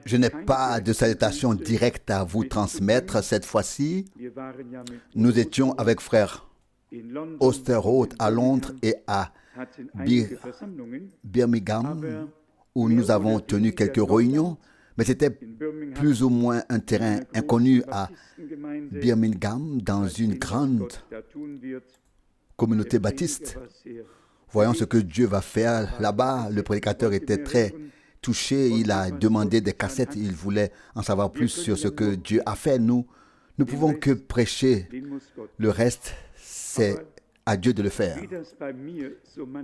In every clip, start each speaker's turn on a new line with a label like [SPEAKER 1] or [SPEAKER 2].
[SPEAKER 1] Je n'ai pas de salutation directe à vous transmettre cette fois-ci. Nous étions avec frère Osterhout à Londres et à Birmingham où nous avons tenu quelques réunions, mais c'était plus ou moins un terrain inconnu à Birmingham dans une grande communauté baptiste. Voyons ce que Dieu va faire là-bas. Le prédicateur était très touché, il a demandé des cassettes, il voulait en savoir plus sur ce que Dieu a fait. Nous ne pouvons que prêcher. Le reste, c'est à Dieu de le faire.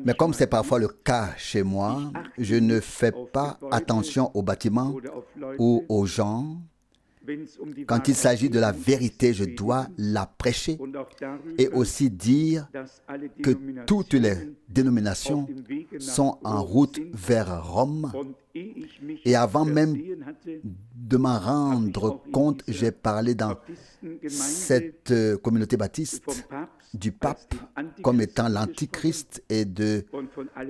[SPEAKER 1] Mais comme c'est parfois le cas chez moi, je ne fais pas attention aux bâtiments ou aux gens. Quand il s'agit de la vérité, je dois la prêcher et aussi dire que toutes les dénominations sont en route vers Rome. Et avant même de m'en rendre compte, j'ai parlé dans cette communauté baptiste du pape comme étant l'antichrist et de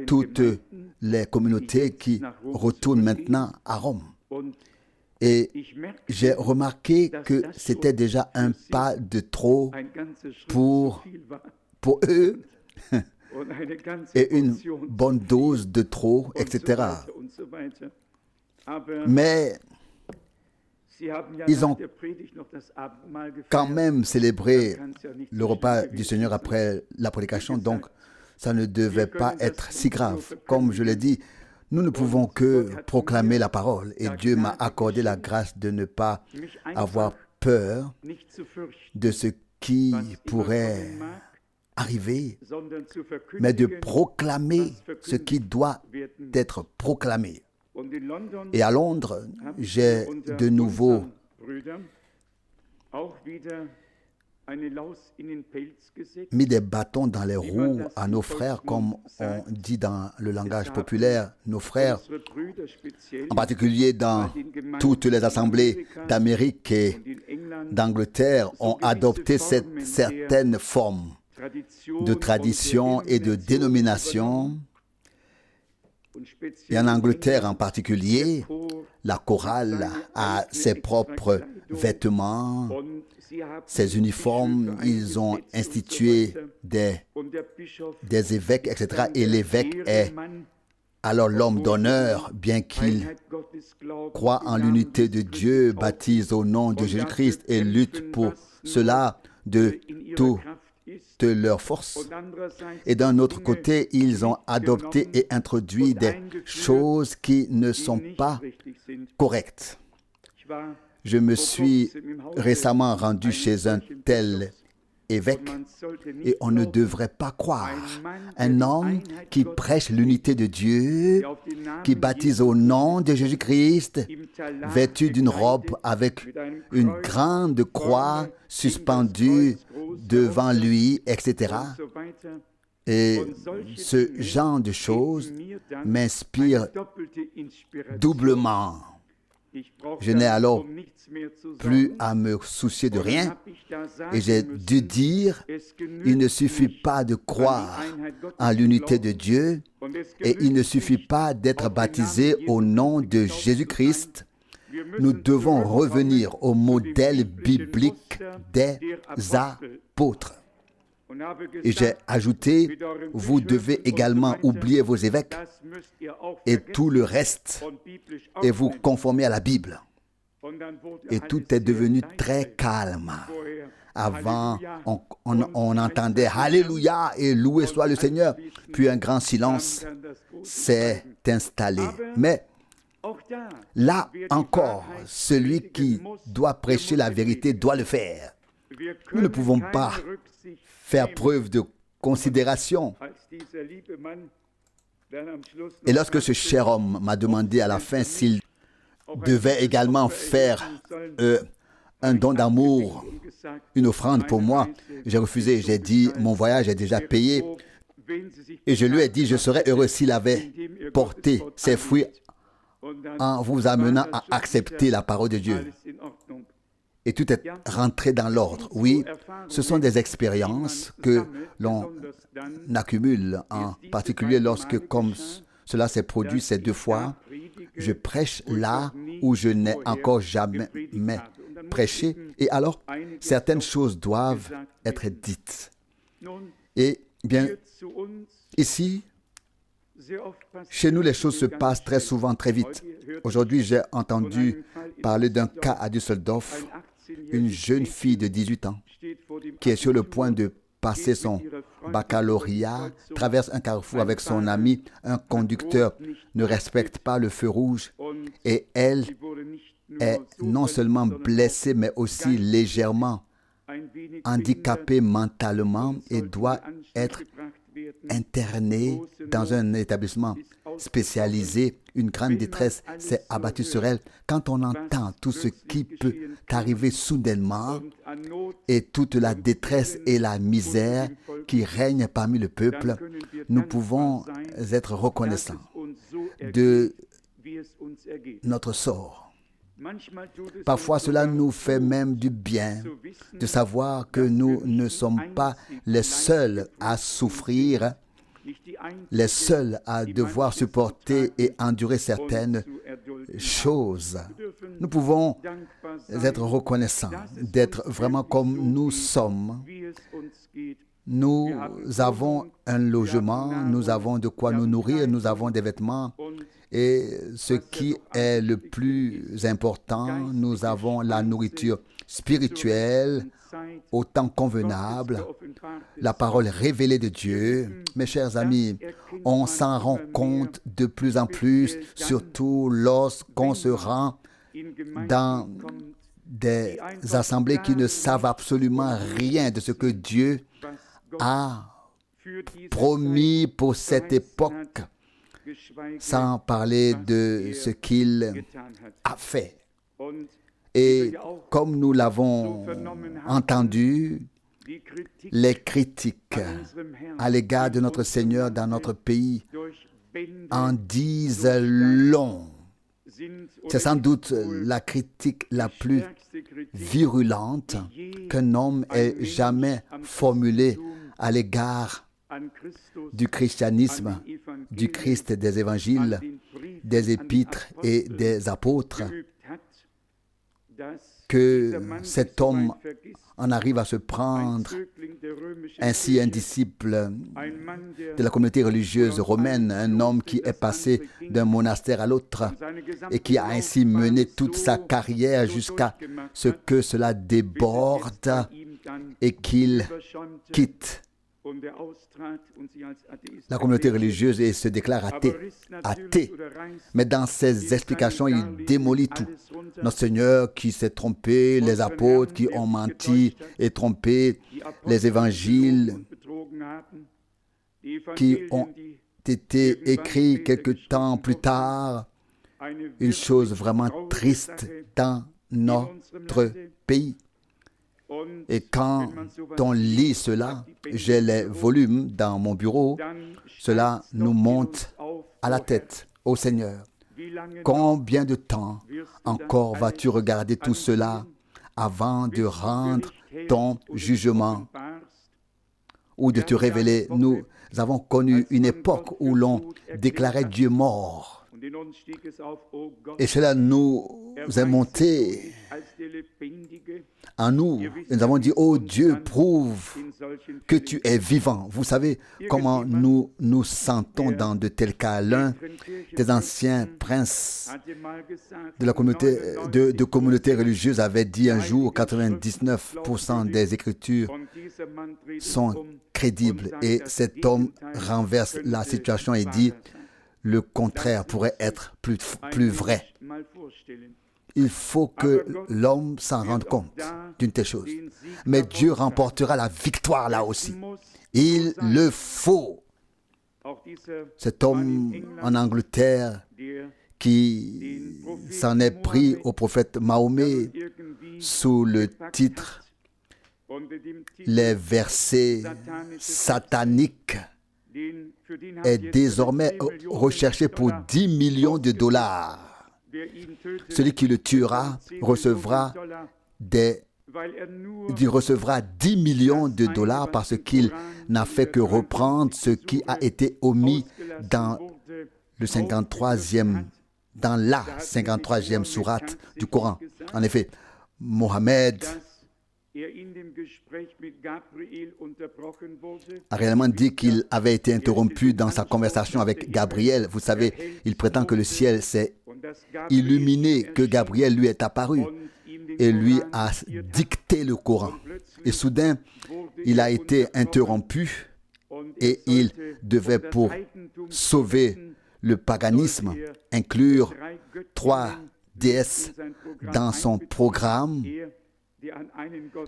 [SPEAKER 1] toutes les communautés qui retournent maintenant à Rome. Et j'ai remarqué que c'était déjà un pas de trop pour eux et une bonne dose de trop, etc. Mais ils ont quand même célébré le repas du Seigneur après la prédication, donc ça ne devait pas être si grave. Comme je l'ai dit, nous ne pouvons que proclamer la parole et Dieu m'a accordé la grâce de ne pas avoir peur de ce qui pourrait arriver, mais de proclamer ce qui doit être proclamé. Et à Londres, j'ai de nouveau mis des bâtons dans les roues à nos frères, comme on dit dans le langage populaire, nos frères, en particulier dans toutes les assemblées d'Amérique et d'Angleterre, ont adopté cette certaine forme de tradition et de dénomination. Et en Angleterre en particulier, la chorale a ses propres vêtements, ses uniformes, ils ont institué des évêques, etc. Et l'évêque est alors l'homme d'honneur, bien qu'il croit en l'unité de Dieu, baptise au nom de Jésus-Christ et lutte pour cela de toute leur force. Et d'un autre côté, ils ont adopté et introduit des choses qui ne sont pas correctes. Je me suis récemment rendu chez un tel évêque et on ne devrait pas croire un homme qui prêche l'unité de Dieu, qui baptise au nom de Jésus-Christ, vêtu d'une robe avec une grande croix suspendue devant lui, etc. Et ce genre de choses m'inspire doublement. Je n'ai alors plus à me soucier de rien et j'ai dû dire, il ne suffit pas de croire en l'unité de Dieu et il ne suffit pas d'être baptisé au nom de Jésus-Christ. Nous devons revenir au modèle biblique des apôtres. Et j'ai ajouté, vous devez également oublier vos évêques et tout le reste et vous conformer à la Bible. Et tout est devenu très calme. Avant, on entendait Alléluia et loué soit le Seigneur. Puis un grand silence s'est installé. Mais là encore, celui qui doit prêcher la vérité doit le faire. Nous ne pouvons pas faire preuve de considération. Et lorsque ce cher homme m'a demandé à la fin s'il devait également faire un don d'amour, une offrande pour moi, j'ai refusé. J'ai dit, mon voyage est déjà payé. Et je lui ai dit, je serais heureux s'il avait porté ses fruits en vous amenant à accepter la parole de Dieu. Et tout est rentré dans l'ordre. Oui, ce sont des expériences que l'on accumule, en particulier lorsque, comme cela s'est produit ces 2 fois, je prêche là où je n'ai encore jamais prêché. Et alors, certaines choses doivent être dites. Et bien, ici, chez nous, les choses se passent très souvent très vite. Aujourd'hui, j'ai entendu parler d'un cas à Düsseldorf, une jeune fille de 18 ans qui est sur le point de passer son baccalauréat, traverse un carrefour avec son ami, un conducteur ne respecte pas le feu rouge et elle est non seulement blessée mais aussi légèrement handicapée mentalement et doit être internée dans un établissement spécialisé. Une grande détresse s'est abattue sur elle. Quand on entend tout ce qui peut arriver soudainement et toute la détresse et la misère qui règnent parmi le peuple, nous pouvons être reconnaissants de notre sort. Parfois, cela nous fait même du bien de savoir que nous ne sommes pas les seuls à souffrir, les seuls à devoir supporter et endurer certaines choses. Nous pouvons être reconnaissants d'être vraiment comme nous sommes. Nous avons un logement, nous avons de quoi nous nourrir, nous avons des vêtements. Et ce qui est le plus important, nous avons la nourriture spirituelle au temps convenable, la parole révélée de Dieu. Mes chers amis, on s'en rend compte de plus en plus, surtout lorsqu'on se rend dans des assemblées qui ne savent absolument rien de ce que Dieu a promis pour cette époque, sans parler de ce qu'il a fait. Et comme nous l'avons entendu, les critiques à l'égard de notre Seigneur dans notre pays en disent long. C'est sans doute la critique la plus virulente qu'un homme ait jamais formulée à l'égard du christianisme, du Christ des évangiles, des épîtres et des apôtres, que cet homme en arrive à se prendre ainsi un disciple de la communauté religieuse romaine, un homme qui est passé d'un monastère à l'autre et qui a ainsi mené toute sa carrière jusqu'à ce que cela déborde et qu'il quitte la communauté religieuse et se déclare athée. Mais dans ses explications, il démolit tout. Notre Seigneur qui s'est trompé, les apôtres qui ont menti et trompé, les évangiles qui ont été écrits quelque temps plus tard. Une chose vraiment triste dans notre pays. Et quand on lit cela, j'ai les volumes dans mon bureau, cela nous monte à la tête. Ô Seigneur, combien de temps encore vas-tu regarder tout cela avant de rendre ton jugement ou de te révéler? Nous avons connu une époque où l'on déclarait Dieu mort. Et cela nous est monté en nous. Et nous avons dit, oh Dieu, prouve que tu es vivant. Vous savez comment nous nous sentons dans de tels cas. L'un des anciens princes de la communauté, de communauté religieuse avait dit un jour, 99% des Écritures sont crédibles. Et cet homme renverse la situation et dit, le contraire pourrait être plus vrai. Il faut que l'homme s'en rende compte d'une telle chose. Mais Dieu remportera la victoire là aussi. Il le faut. Cet homme en Angleterre qui s'en est pris au prophète Mahomet sous le titre « Les versets sataniques » est désormais recherché pour 10 millions de dollars. Celui qui le tuera recevra 10 millions de dollars parce qu'il n'a fait que reprendre ce qui a été omis dans le 53e dans la 53e sourate du Coran. En effet, Mohammed a réellement dit qu'il avait été interrompu dans sa conversation avec Gabriel. Vous savez, il prétend que le ciel s'est illuminé, que Gabriel lui est apparu et lui a dicté le Coran. Et soudain, il a été interrompu et il devait, pour sauver le paganisme, inclure 3 déesses dans son programme.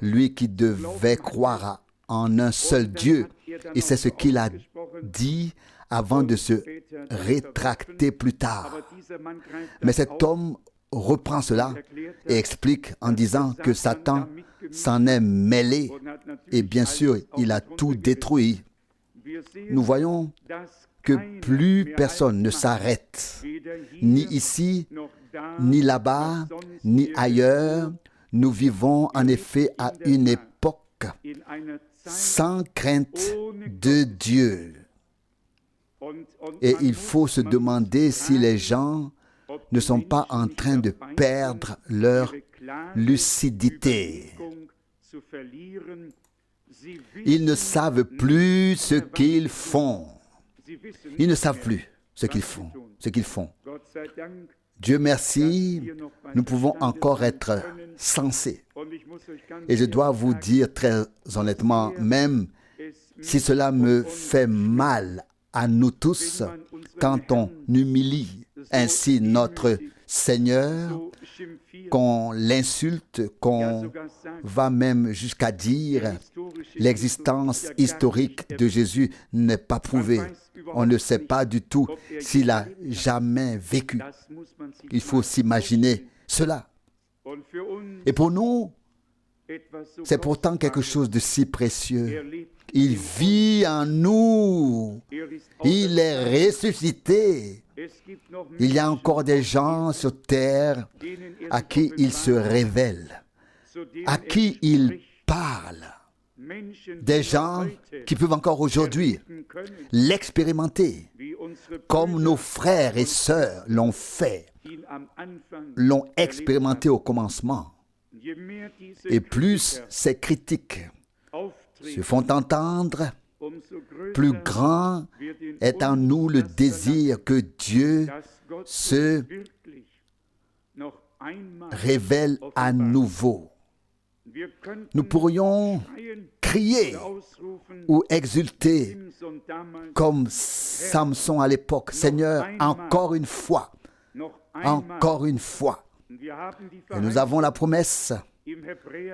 [SPEAKER 1] Lui qui devait croire en un seul Dieu. Et c'est ce qu'il a dit avant de se rétracter plus tard. Mais cet homme reprend cela et explique en disant que Satan s'en est mêlé et bien sûr, il a tout détruit. Nous voyons que plus personne ne s'arrête, ni ici, ni là-bas, ni ailleurs. Nous vivons en effet à une époque sans crainte de Dieu. Et il faut se demander si les gens ne sont pas en train de perdre leur lucidité. Ils ne savent plus ce qu'ils font. Ils ne savent plus ce qu'ils font. Dieu merci, nous pouvons encore être sensés. Et je dois vous dire très honnêtement, même si cela me fait mal à nous tous, quand on humilie ainsi notre Seigneur, qu'on l'insulte, qu'on va même jusqu'à dire l'existence historique de Jésus n'est pas prouvée. On ne sait pas du tout s'il a jamais vécu. Il faut s'imaginer cela. Et pour nous, c'est pourtant quelque chose de si précieux. Il vit en nous. Il est ressuscité. Il y a encore des gens sur terre à qui il se révèle, à qui il parle. Des gens qui peuvent encore aujourd'hui l'expérimenter, comme nos frères et sœurs l'ont fait, l'ont expérimenté au commencement. Et plus ces critiques se font entendre, plus grand est en nous le désir que Dieu se révèle à nouveau. Nous pourrions crier ou exulter comme Samson à l'époque. Seigneur, encore une fois. Et nous avons la promesse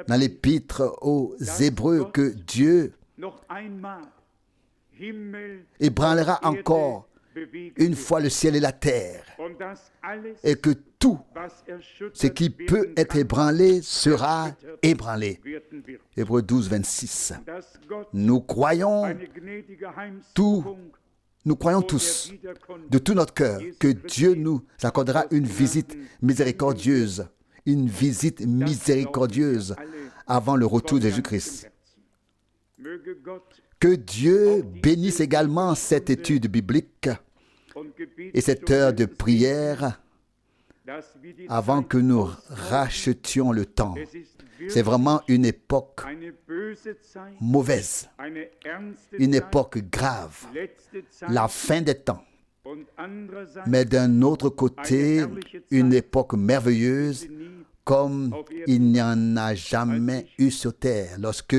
[SPEAKER 1] dans l'épître aux Hébreux que Dieu ébranlera encore une fois le ciel et la terre, et que tout ce qui peut être ébranlé sera ébranlé. Hébreux 12, 26. Nous croyons tous, de tout notre cœur, que Dieu nous accordera une visite miséricordieuse avant le retour de Jésus-Christ. Que Dieu bénisse également cette étude biblique et cette heure de prière avant que nous rachetions le temps. C'est vraiment une époque mauvaise, une époque grave, la fin des temps. Mais d'un autre côté, une époque merveilleuse comme il n'y en a jamais eu sur terre. Lorsque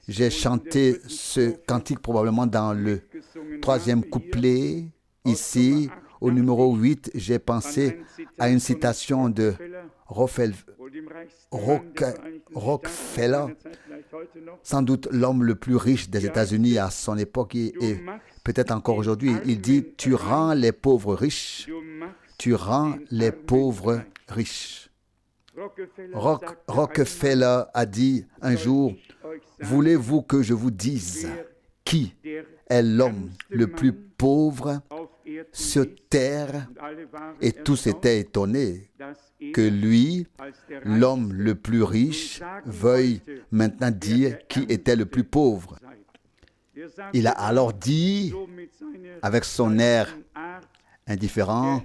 [SPEAKER 1] j'ai chanté ce cantique probablement dans le 3e couplet, ici, au numéro 8, j'ai pensé à une citation de Rockefeller, sans doute l'homme le plus riche des États-Unis à son époque et peut-être encore aujourd'hui. Il dit « Tu rends les pauvres riches, tu rends les pauvres riches ». Rockefeller a dit un jour « Voulez-vous que je vous dise qui est l'homme le plus pauvre sur terre ?» Et tous étaient étonnés que lui, l'homme le plus riche, veuille maintenant dire qui était le plus pauvre. Il a alors dit, avec son air indifférent.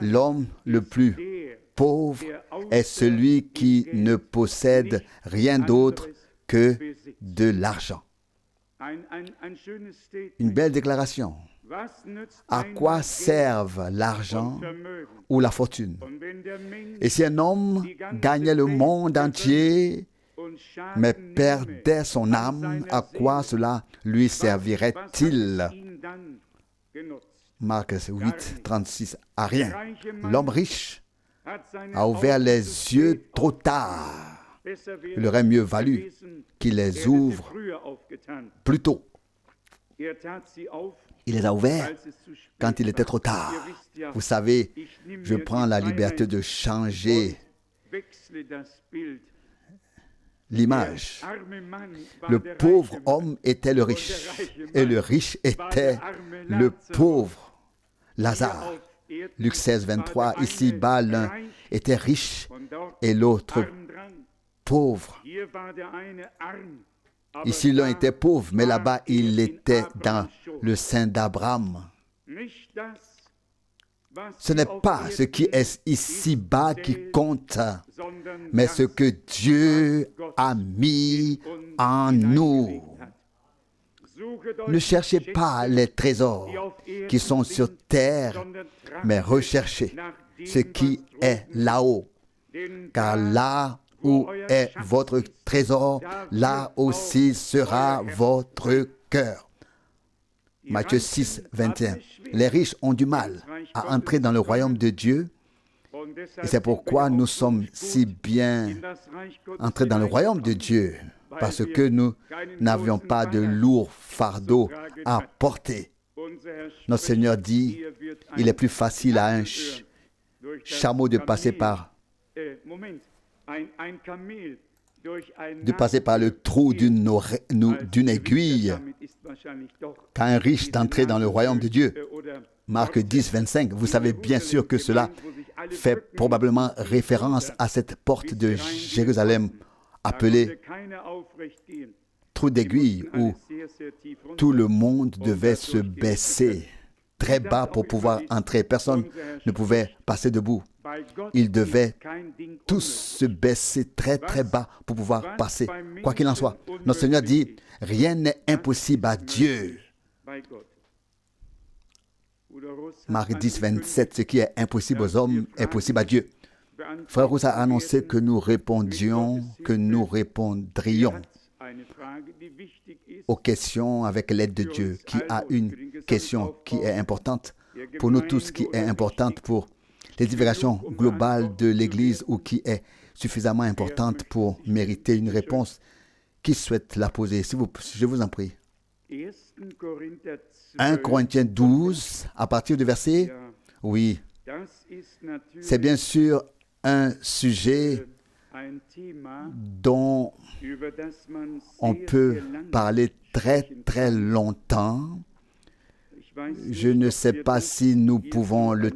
[SPEAKER 1] L'homme le plus pauvre est celui qui ne possède rien d'autre que de l'argent. Une belle déclaration. À quoi servent l'argent ou la fortune? Et si un homme gagnait le monde entier, mais perdait son âme, à quoi cela lui servirait-il? Marc 8, 36, à rien. L'homme riche a ouvert les yeux trop tard. Il aurait mieux valu qu'il les ouvre plus tôt. Il les a ouverts quand il était trop tard. Vous savez, je prends la liberté de changer l'image. Le pauvre homme était le riche et le riche était le pauvre. Lazare, Luc 16, 23, ici-bas, l'un était riche et l'autre pauvre. Ici, l'un était pauvre, mais là-bas, il était dans le sein d'Abraham. Ce n'est pas ce qui est ici-bas qui compte, mais ce que Dieu a mis en nous. Ne cherchez pas les trésors qui sont sur terre, mais recherchez ce qui est là-haut. Car là où est votre trésor, là aussi sera votre cœur. Matthieu 6, 21. Les riches ont du mal à entrer dans le royaume de Dieu. Et c'est pourquoi nous sommes si bien entrés dans le royaume de Dieu. Parce que nous n'avions pas de lourd fardeau à porter. Notre Seigneur dit, il est plus facile à un chameau de passer par le trou d'une aiguille qu'à un riche d'entrer dans le royaume de Dieu. Marc 10, 25. Vous savez bien sûr que cela fait probablement référence à cette porte de Jérusalem appelée trou d'aiguille où tout le monde devait se baisser très bas pour pouvoir entrer. Personne ne pouvait passer debout. Ils devaient tous se baisser très très bas pour pouvoir passer. Quoi qu'il en soit, notre Seigneur dit, rien n'est impossible à Dieu. Marc 10, 27, ce qui est impossible aux hommes est possible à Dieu. Frère Rousse a annoncé que nous répondrions aux questions avec l'aide de Dieu, qui a une question qui est importante pour nous tous, qui est importante pour l'édification globale de l'Église ou qui est suffisamment importante pour mériter une réponse. Qui souhaite la poser? Je vous en prie. 1 Corinthiens 12, à partir du verset, oui, c'est bien sûr un sujet dont on peut parler très très longtemps. Je ne sais pas si nous pouvons le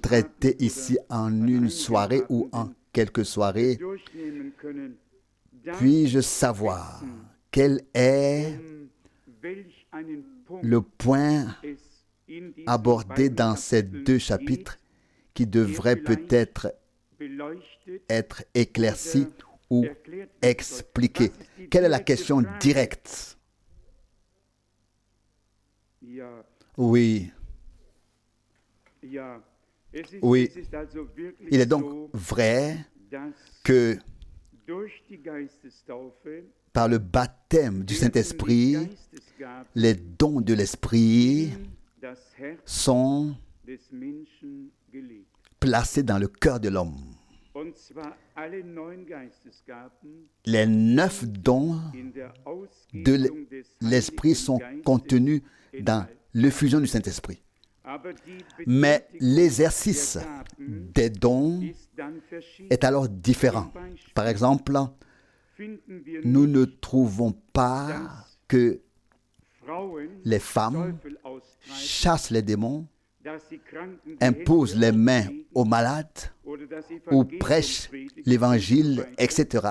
[SPEAKER 1] traiter ici en une soirée ou en quelques soirées. Puis-je savoir quel est le point abordé dans ces deux chapitres qui devrait peut-être être éclairci ou expliqué? Quelle est la question directe? Oui. Oui. Il est donc vrai que par le baptême du Saint-Esprit, les dons de l'Esprit sont placés dans le cœur de l'homme. Les 9 dons de l'Esprit sont contenus dans l'effusion du Saint-Esprit. Mais l'exercice des dons est alors différent. Par exemple, nous ne trouvons pas que les femmes chassent les démons, imposent les mains aux malades ou prêchent l'évangile, etc.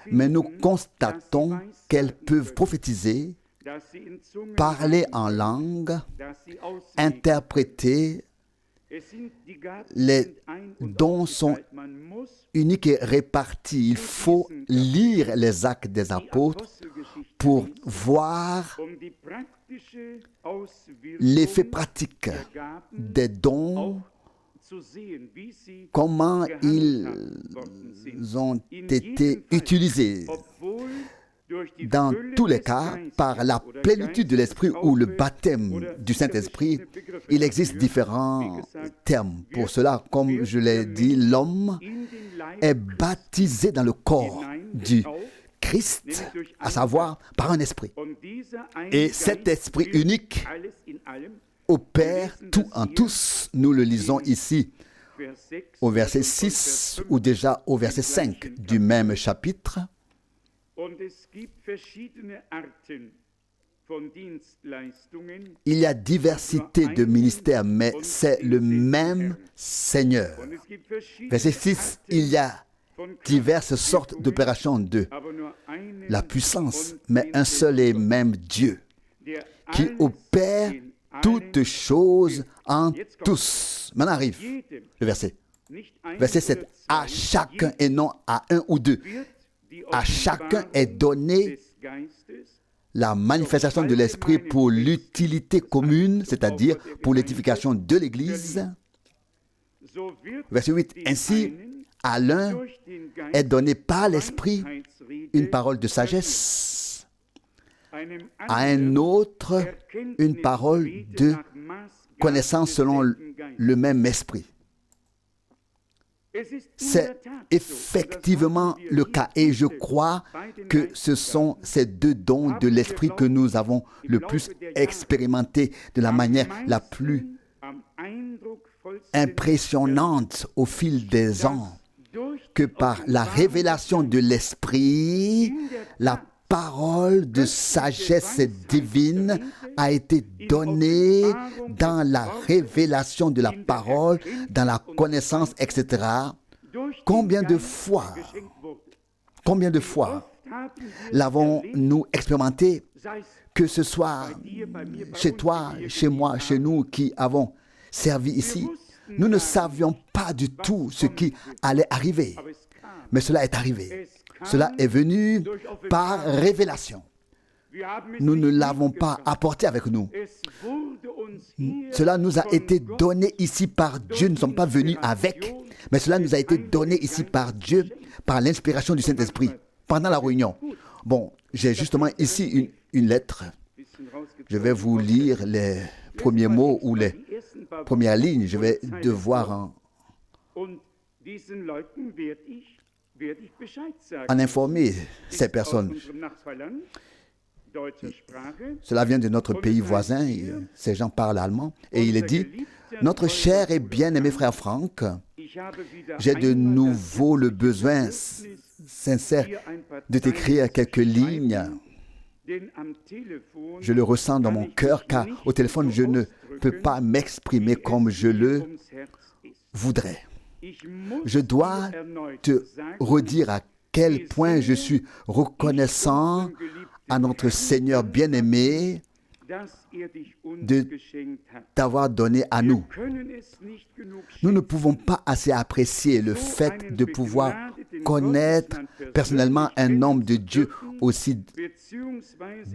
[SPEAKER 1] Mais nous constatons qu'elles peuvent prophétiser, parler en langue, interpréter. Les dons sont uniques et répartis. Il faut lire les actes des apôtres pour voir l'effet pratique des dons, comment ils ont été utilisés. Dans tous les cas, par la plénitude de l'Esprit ou le baptême du Saint-Esprit, il existe différents termes. Pour cela, comme je l'ai dit, l'homme est baptisé dans le corps du Christ, à savoir par un esprit. Et cet esprit unique opère tout en tous. Nous le lisons ici au verset 6 ou déjà au verset 5 du même chapitre. Il y a diversité de ministères, mais c'est le même Seigneur. Verset 6, il y a diverses sortes d'opérations de la puissance, mais un seul et même Dieu qui opère toutes choses en tous. Maintenant arrive le verset. Verset 7, à chacun et non à un ou deux. À chacun est donné la manifestation de l'Esprit pour l'utilité commune, c'est-à-dire pour l'édification de l'Église. Verset 8. Ainsi, à l'un est donné par l'Esprit une parole de sagesse, à un autre une parole de connaissance selon le même Esprit. C'est effectivement le cas et je crois que ce sont ces deux dons de l'Esprit que nous avons le plus expérimenté de la manière la plus impressionnante au fil des ans, que par la révélation de l'Esprit, la parole de sagesse divine a été donnée dans la révélation de la parole, dans la connaissance, etc. Combien de fois l'avons-nous expérimenté, que ce soit chez toi, chez moi, chez nous qui avons servi ici. Nous ne savions pas du tout ce qui allait arriver, mais cela est arrivé. Cela est venu par révélation. Nous ne l'avons pas apporté avec nous. Cela nous a été donné ici par Dieu. Nous ne sommes pas venus avec, mais cela nous a été donné ici par Dieu, par l'inspiration du Saint-Esprit, pendant la réunion. Bon, j'ai justement ici une lettre. Je vais vous lire les premiers mots ou les premières lignes. Je vais devoir en informer ces personnes. Cela vient de notre pays voisin, ces gens parlent allemand, et il est dit, « Notre cher et bien-aimé frère Franck, j'ai de nouveau le besoin sincère de t'écrire quelques lignes. Je le ressens dans mon cœur, car au téléphone, je ne peux pas m'exprimer comme je le voudrais. Je dois te redire à quel point je suis reconnaissant à notre Seigneur bien-aimé de t'avoir donné à nous. Nous ne pouvons pas assez apprécier le fait de pouvoir connaître personnellement un homme de Dieu aussi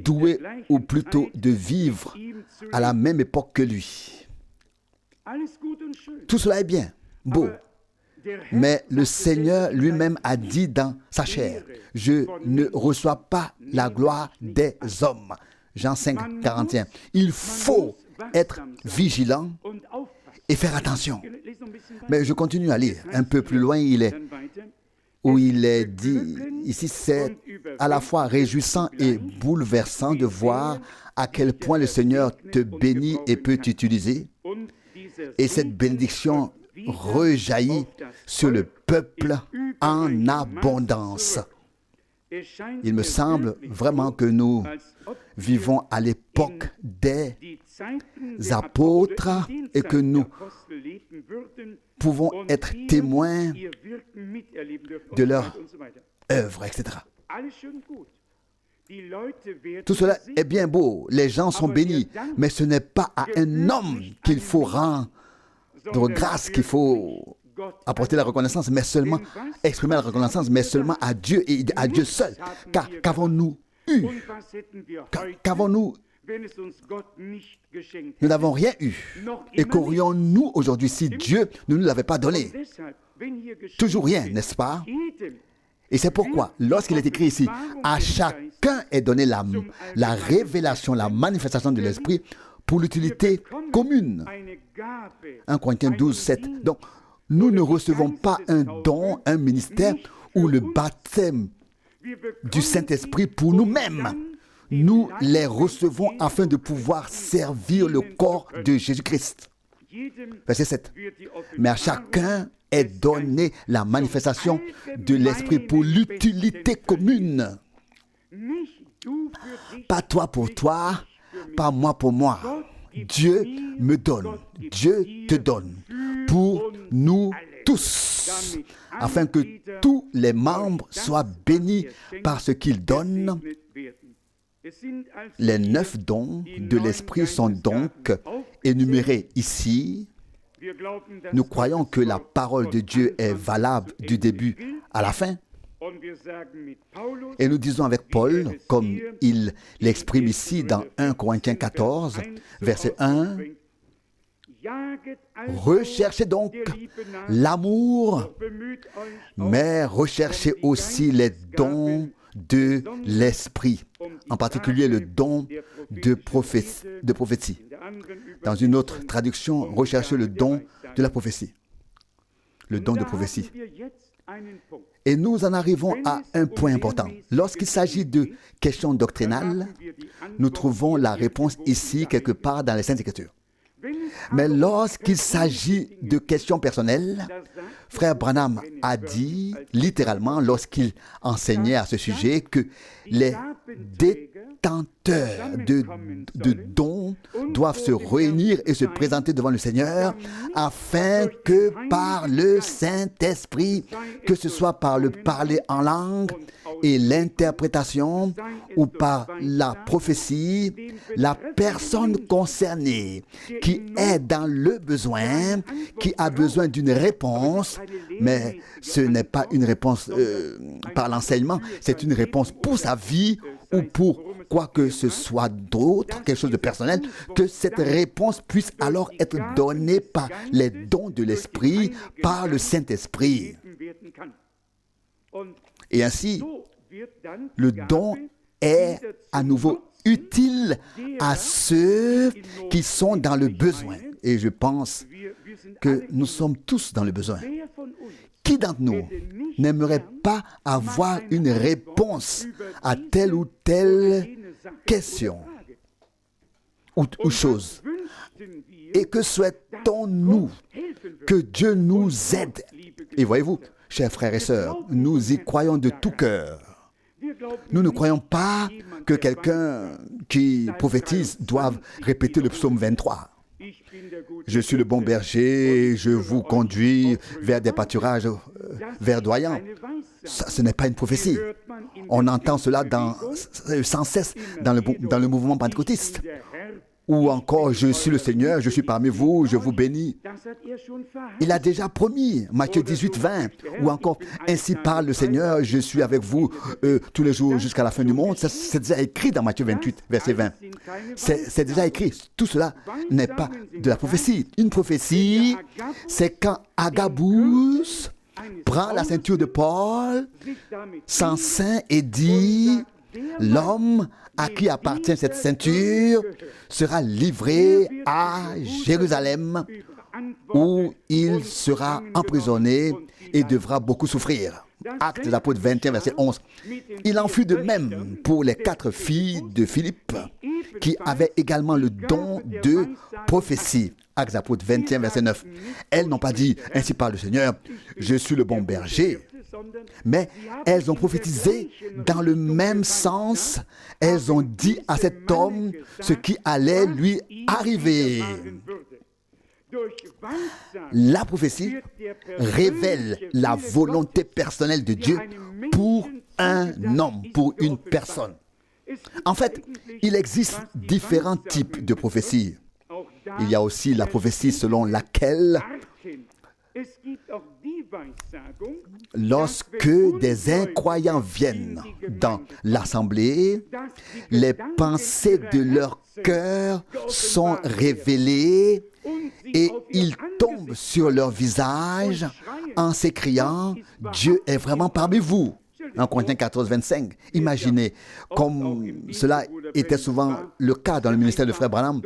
[SPEAKER 1] doué, ou plutôt de vivre à la même époque que lui. Tout cela est bien, beau. Mais le Seigneur lui-même a dit dans sa chair, « Je ne reçois pas la gloire des hommes. » Jean 5, 41. Il faut être vigilant et faire attention. Mais je continue à lire. Un peu plus loin, il est dit, ici, c'est à la fois réjouissant et bouleversant de voir à quel point le Seigneur te bénit et peut t'utiliser. Et cette bénédiction rejaillit sur le peuple en abondance. Il me semble vraiment que nous vivons à l'époque des apôtres et que nous pouvons être témoins de leur œuvre, etc. Tout cela est bien beau, les gens sont bénis, mais ce n'est pas à un homme qu'il faut rendre grâce, qu'il faut apporter la reconnaissance, mais seulement exprimer la reconnaissance, mais seulement à Dieu et à Dieu seul. Car qu'avons-nous eu? Qu'avons-nous? Nous n'avons rien eu. Et qu'aurions-nous aujourd'hui si Dieu ne nous l'avait pas donné? Toujours rien, n'est-ce pas? Et c'est pourquoi, lorsqu'il est écrit ici, à chacun est donné la révélation, la manifestation de l'Esprit pour l'utilité commune. 1 Corinthiens 12, 7. Donc, nous ne recevons pas un don, un ministère ou le baptême du Saint-Esprit pour nous-mêmes. Nous les recevons afin de pouvoir servir le corps de Jésus-Christ. Verset 7. Mais à chacun est donné la manifestation de l'Esprit pour l'utilité commune. Pas toi pour toi, pas moi pour moi. Dieu me donne, Dieu te donne pour nous tous, afin que tous les membres soient bénis par ce qu'il donne. Les 9 dons de l'Esprit sont donc énumérés ici. Nous croyons que la parole de Dieu est valable du début à la fin. Et nous disons avec Paul, comme il l'exprime ici dans 1 Corinthiens 14, verset 1, « Recherchez donc l'amour, mais recherchez aussi les dons de l'Esprit, en particulier le don de prophétie. » Dans une autre traduction, recherchez le don de la prophétie. Le don de prophétie. Et nous en arrivons à un point important. Lorsqu'il s'agit de questions doctrinales, nous trouvons la réponse ici, quelque part dans les Saintes Écritures. Mais lorsqu'il s'agit de questions personnelles, Frère Branham a dit, littéralement, lorsqu'il enseignait à ce sujet, que les détenteurs de dons doivent se réunir et se présenter devant le Seigneur afin que par le Saint-Esprit, que ce soit par le parler en langue et l'interprétation ou par la prophétie, la personne concernée qui est dans le besoin, qui a besoin d'une réponse, mais ce n'est pas une réponse par l'enseignement, c'est une réponse pour sa vie ou pour quoi que ce soit d'autre, quelque chose de personnel, que cette réponse puisse alors être donnée par les dons de l'Esprit, par le Saint-Esprit. Et ainsi, le don est à nouveau utile à ceux qui sont dans le besoin. Et je pense que nous sommes tous dans le besoin. Qui d'entre nous n'aimerait pas avoir une réponse à telle ou telle question ou chose? Et que souhaitons-nous? Que Dieu nous aide. Et voyez-vous, chers frères et sœurs, nous y croyons de tout cœur. Nous ne croyons pas que quelqu'un qui prophétise doive répéter le psaume 23. Je suis le bon berger, je vous conduis vers des pâturages verdoyants. Ça, ce n'est pas une prophétie. On entend cela sans cesse dans le mouvement pentecôtiste. Ou encore, je suis le Seigneur, je suis parmi vous, je vous bénis. Il a déjà promis, Matthieu 18, 20. Ou encore, ainsi parle le Seigneur, je suis avec vous tous les jours jusqu'à la fin du monde. C'est déjà écrit dans Matthieu 28, verset 20. C'est déjà écrit. Tout cela n'est pas de la prophétie. Une prophétie, c'est quand Agabus prend la ceinture de Paul, s'enceint et dit, l'homme à qui appartient cette ceinture sera livré à Jérusalem où il sera emprisonné et devra beaucoup souffrir. Actes des Apôtres 21, verset 11. Il en fut de même pour les 4 filles de Philippe qui avaient également le don de prophétie. Actes des Apôtres 21, verset 9. Elles n'ont pas dit, ainsi parle le Seigneur, je suis le bon berger. Mais elles ont prophétisé dans le même sens. Elles ont dit à cet homme ce qui allait lui arriver. La prophétie révèle la volonté personnelle de Dieu pour un homme, pour une personne. En fait, il existe différents types de prophéties. Il y a aussi la prophétie selon laquelle lorsque des incroyants viennent dans l'assemblée, les pensées de leur cœur sont révélées et ils tombent sur leur visage en s'écriant « Dieu est vraiment parmi vous ». En Corinthiens 14, 25. Imaginez comme cela était souvent le cas dans le ministère de Frère Branham,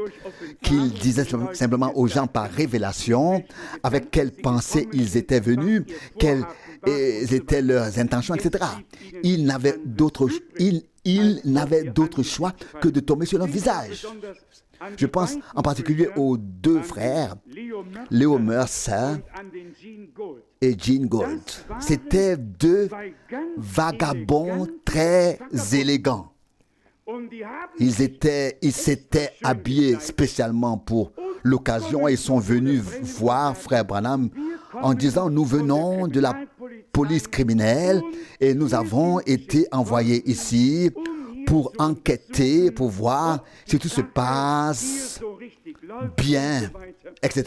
[SPEAKER 1] qu'il disait simplement aux gens par révélation avec quelles pensées ils étaient venus, quelles étaient leurs intentions, etc. Ils n'avaient d'autre choix que de tomber sur leur visage. Je pense en particulier aux deux frères, Leo Mercer et Gene Gould. C'étaient deux vagabonds très élégants. Ils s'étaient habillés spécialement pour l'occasion et sont venus voir Frère Branham en disant « Nous venons de la police criminelle et nous avons été envoyés ici pour enquêter, pour voir si tout se passe bien, etc. »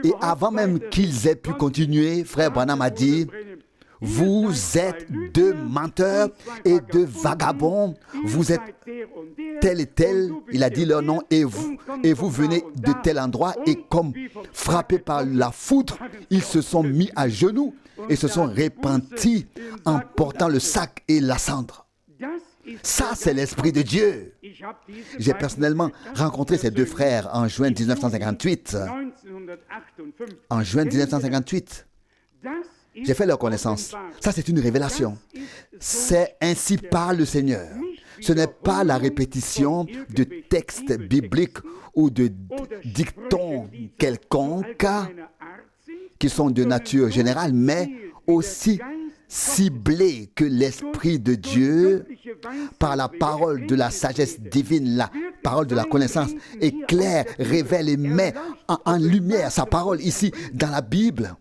[SPEAKER 1] Et avant même qu'ils aient pu continuer, Frère Branham a dit « Vous êtes deux menteurs et deux vagabonds, vous êtes tel et tel, il a dit leur nom, et vous venez de tel endroit, et comme frappés par la foudre, ils se sont mis à genoux et se sont repentis en portant le sac et la cendre. » Ça, c'est l'Esprit de Dieu. J'ai personnellement rencontré ces deux frères en juin 1958. En juin 1958, j'ai fait leur connaissance. Ça, c'est une révélation. C'est ainsi parle le Seigneur. Ce n'est pas la répétition de textes bibliques ou de dictons quelconques qui sont de nature générale, mais aussi ciblé que l'Esprit de Dieu, par la parole de la sagesse divine, la parole de la connaissance, éclaire, révèle et met en lumière sa parole ici dans la Bible.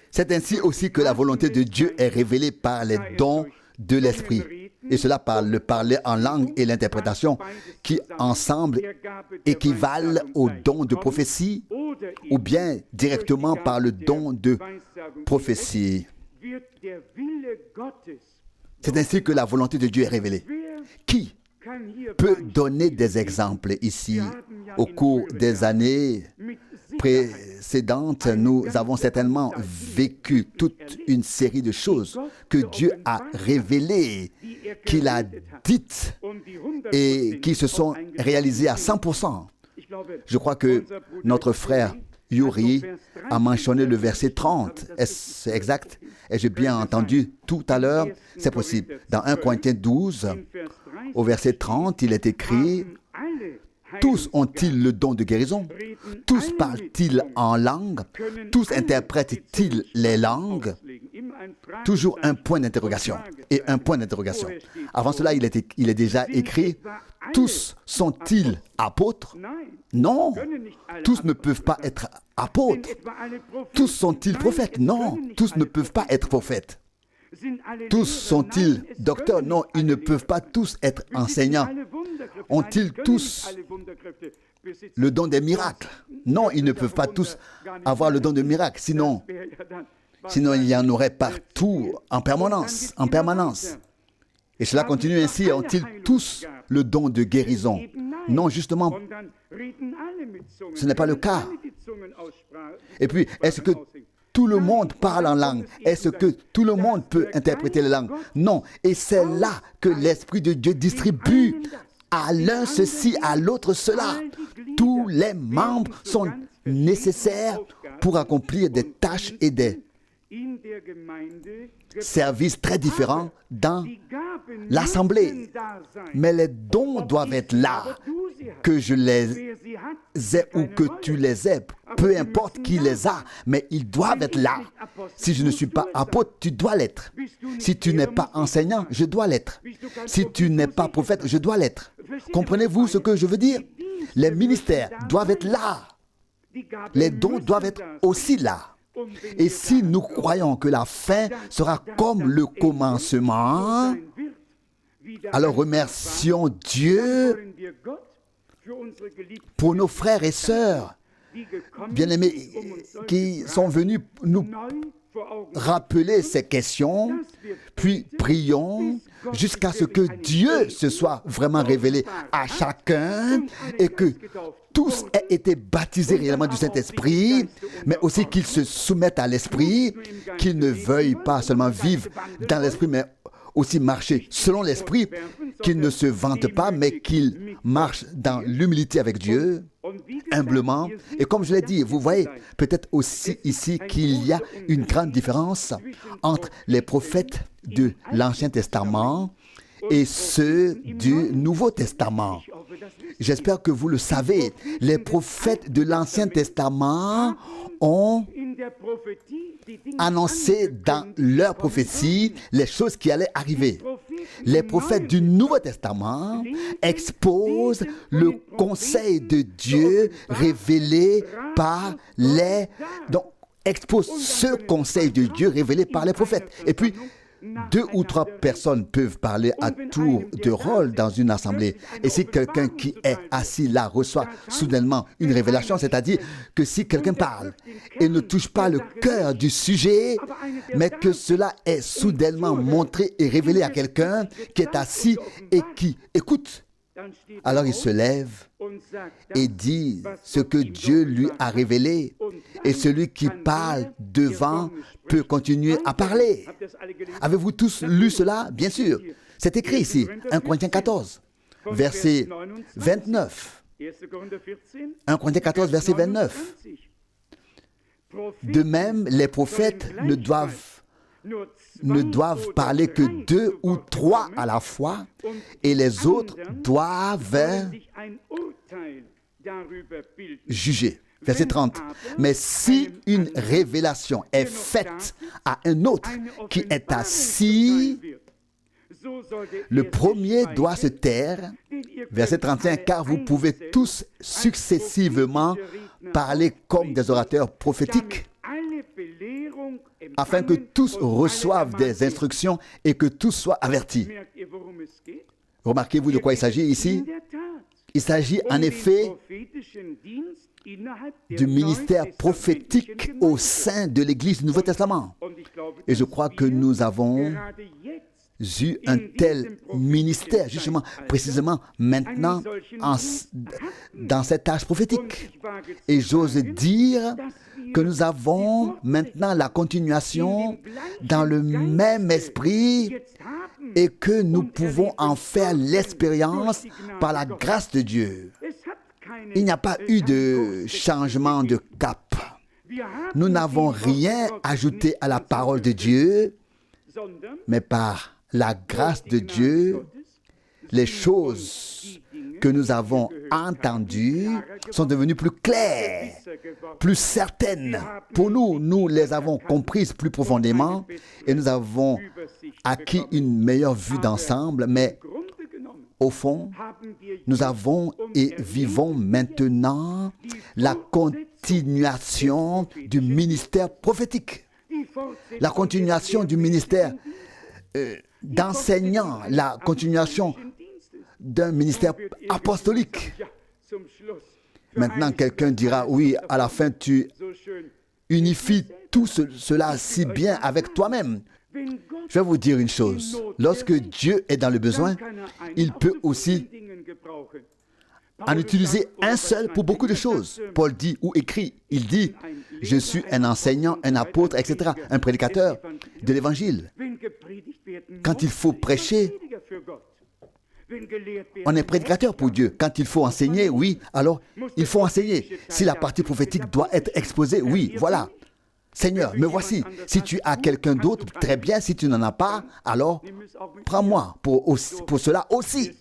[SPEAKER 1] C'est ainsi aussi que la volonté de Dieu est révélée par les dons de l'Esprit. Et cela par le parler en langue et l'interprétation qui ensemble équivalent au don de prophétie ou bien directement par le don de prophétie. C'est ainsi que la volonté de Dieu est révélée. Qui peut donner des exemples ici? Au cours des années précédentes, nous avons certainement vécu toute une série de choses que Dieu a révélées, qu'il a dites et qui se sont réalisées à 100%. Je crois que notre frère Yuri a mentionné le verset 30. Est-ce exact? Ai-je bien entendu tout à l'heure? C'est possible. Dans 1 Corinthiens 12, au verset 30, il est écrit « Tous ont-ils le don de guérison? Tous parlent-ils en langue? Tous interprètent-ils les langues ?» Toujours un point d'interrogation et un point d'interrogation. Avant cela, il est déjà écrit « Tous sont-ils apôtres? » Non, tous ne peuvent pas être apôtres. Tous sont-ils prophètes? Non, tous ne peuvent pas être prophètes. Tous sont-ils docteurs? Non, ils ne peuvent pas tous être enseignants. Ont-ils tous le don des miracles? Non, ils ne peuvent pas tous avoir le don de miracles. Sinon il y en aurait partout en permanence. Et cela continue ainsi. Ont-ils tous le don de guérison? Non, justement, ce n'est pas le cas. Et puis, est-ce que tout le monde parle en langue? Est-ce que tout le monde peut interpréter les langues? Non. Et c'est là que l'Esprit de Dieu distribue à l'un ceci, à l'autre cela. Tous les membres sont nécessaires pour accomplir des tâches et des services très différents dans l'assemblée. Mais les dons doivent être là, que je les ai ou que tu les aies, peu importe qui les a, mais ils doivent être là. Si je ne suis pas apôtre, tu dois l'être. Si tu n'es pas enseignant, je dois l'être. Si tu n'es pas prophète, je dois l'être. Comprenez-vous ce que je veux dire? Les ministères doivent être là. Les dons doivent être aussi là. Et si nous croyons que la fin sera comme le commencement, Alors remercions Dieu pour nos frères et sœurs bien-aimés qui sont venus nous rappeler ces questions, puis prions jusqu'à ce que Dieu se soit vraiment révélé à chacun et que tous aient été baptisés réellement du Saint-Esprit, mais aussi qu'ils se soumettent à l'Esprit, qu'ils ne veuillent pas seulement vivre dans l'Esprit, mais aussi marcher selon l'Esprit, qu'ils ne se vantent pas, mais qu'ils marchent dans l'humilité avec Dieu, humblement. Et comme je l'ai dit, vous voyez peut-être aussi ici qu'il y a une grande différence entre les prophètes de l'Ancien Testament et ceux du Nouveau Testament. J'espère que vous le savez. Les prophètes de l'Ancien Testament ont annoncé dans leur prophétie les choses qui allaient arriver. Les prophètes du Nouveau Testament exposent le conseil de Dieu révélé par les... Donc, exposent ce conseil de Dieu révélé par les prophètes. Et puis, 2 ou 3 personnes peuvent parler à tour de rôle dans une assemblée. Et si quelqu'un qui est assis là reçoit soudainement une révélation, c'est-à-dire que si quelqu'un parle et ne touche pas le cœur du sujet, mais que cela est soudainement montré et révélé à quelqu'un qui est assis et qui écoute, alors il se lève et dit ce que Dieu lui a révélé. Et celui qui parle devant peut continuer à parler. Avez-vous tous lu cela? Bien sûr. C'est écrit ici, 1 Corinthiens 14, verset 29. 1 Corinthiens 14, verset 29. De même, les prophètes ne doivent parler que 2 ou 3 à la fois, et les autres doivent juger. Verset 30. Mais si une révélation est faite à un autre qui est assis, le premier doit se taire. Verset 35. Car vous pouvez tous successivement parler comme des orateurs prophétiques, afin que tous reçoivent des instructions et que tous soient avertis. Remarquez-vous de quoi il s'agit ici? Il s'agit en effet du ministère prophétique au sein de l'Église du Nouveau Testament. Et je crois que nous avons eu un tel ministère, justement, précisément maintenant, dans cet âge prophétique. Et j'ose dire que nous avons maintenant la continuation dans le même esprit et que nous pouvons en faire l'expérience par la grâce de Dieu. Il n'y a pas eu de changement de cap. Nous n'avons rien ajouté à la parole de Dieu, mais par la grâce de Dieu, les choses que nous avons entendues sont devenues plus claires, plus certaines. Pour nous, nous les avons comprises plus profondément et nous avons acquis une meilleure vue d'ensemble, mais au fond, nous avons et vivons maintenant la continuation du ministère prophétique, la continuation du ministère d'enseignant, la continuation d'un ministère apostolique. Maintenant, quelqu'un dira, oui, à la fin, tu unifies tout cela si bien avec toi-même. Je vais vous dire une chose. Lorsque Dieu est dans le besoin, il peut aussi en utiliser un seul pour beaucoup de choses. Paul dit ou écrit, il dit, je suis un enseignant, un apôtre, etc., un prédicateur de l'Évangile. Quand il faut prêcher, on est prédicateur pour Dieu. Quand il faut enseigner, oui, alors il faut enseigner. Si la partie prophétique doit être exposée, oui, voilà. Seigneur, me voici. Si tu as quelqu'un d'autre, très bien. Si tu n'en as pas, alors prends-moi pour cela aussi,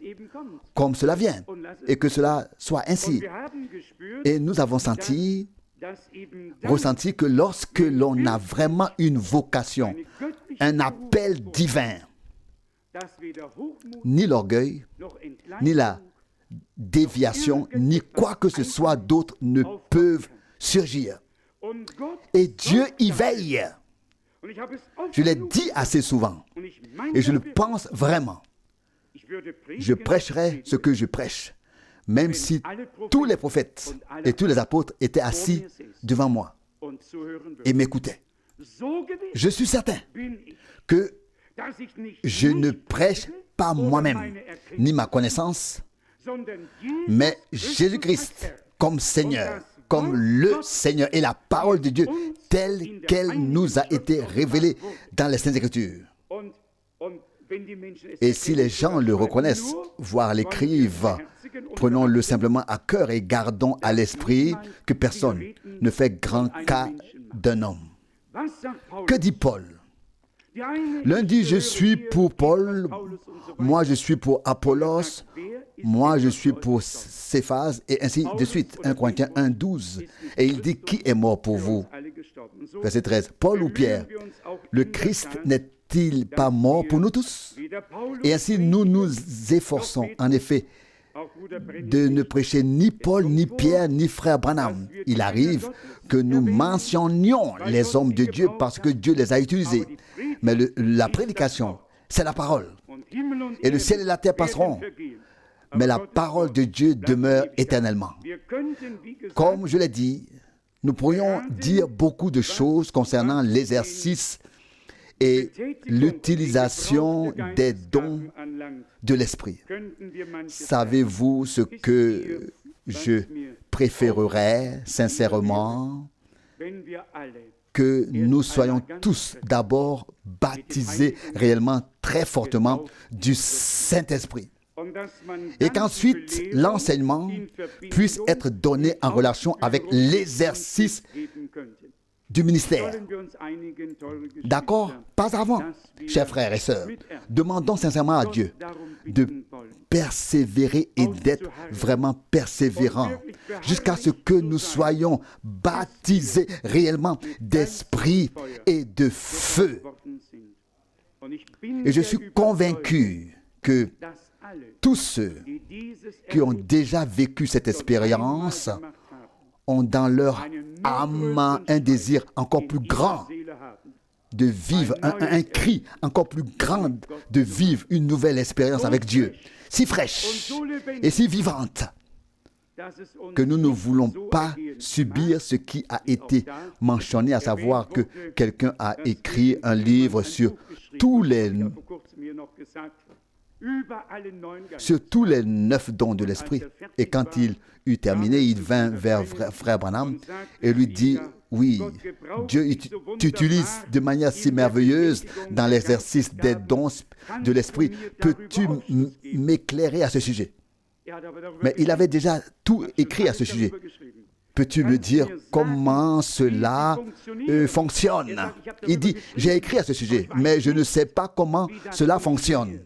[SPEAKER 1] comme cela vient, et que cela soit ainsi. Et nous avons ressenti que lorsque l'on a vraiment une vocation, un appel divin, ni l'orgueil, ni la déviation, ni quoi que ce soit d'autre ne peuvent surgir. Et Dieu y veille. Je l'ai dit assez souvent, et je le pense vraiment. je prêcherai ce que je prêche, même si tous les prophètes et tous les apôtres étaient assis devant moi et m'écoutaient. Je suis certain que je ne prêche pas moi-même, ni ma connaissance, mais Jésus-Christ comme Seigneur, comme le Seigneur et la parole de Dieu telle qu'elle nous a été révélée dans les Saintes Écritures. Et si les gens le reconnaissent, voire l'écrivent, prenons-le simplement à cœur et gardons à l'esprit que personne ne fait grand cas d'un homme. Que dit Paul? L'un dit, je suis pour Paul, moi je suis pour Apollos, moi je suis pour Céphas, et ainsi de suite. 1 Corinthiens 1, 12. Et il dit, qui est mort pour vous? Verset 13. Paul ou Pierre? Le Christ n'est-il pas mort pour nous tous? Et ainsi nous nous efforçons, en effet, de ne prêcher ni Paul, ni Pierre, ni frère Branham. Il arrive que nous mentionnions les hommes de Dieu parce que Dieu les a utilisés. Mais la prédication, c'est la parole. Et le ciel et la terre passeront, mais la parole de Dieu demeure éternellement. Comme je l'ai dit, nous pourrions dire beaucoup de choses concernant l'exercice et l'utilisation des dons de l'Esprit. Savez-vous ce que je préférerais sincèrement? Que nous soyons tous d'abord baptisés réellement très fortement du Saint-Esprit. Et qu'ensuite l'enseignement puisse être donné en relation avec l'exercice du ministère. D'accord? Pas avant, chers frères et sœurs. Demandons sincèrement à Dieu de persévérer et d'être vraiment persévérants jusqu'à ce que nous soyons baptisés réellement d'esprit et de feu. Et je suis convaincu que tous ceux qui ont déjà vécu cette expérience ont dans leur âme un désir encore plus grand de vivre, un cri encore plus grand de vivre une nouvelle expérience avec Dieu, si fraîche et si vivante, que nous ne voulons pas subir ce qui a été mentionné, à savoir que quelqu'un a écrit un livre sur tous les 9 dons de l'Esprit. Et quand il eut terminé, il vint vers frère Branham et lui dit, oui, Dieu t'utilise de manière si merveilleuse dans l'exercice des dons de l'Esprit. Peux-tu m'éclairer à ce sujet? Mais il avait déjà tout écrit à ce sujet. Peux-tu me dire comment cela fonctionne? Il dit, j'ai écrit à ce sujet, mais je ne sais pas comment cela fonctionne.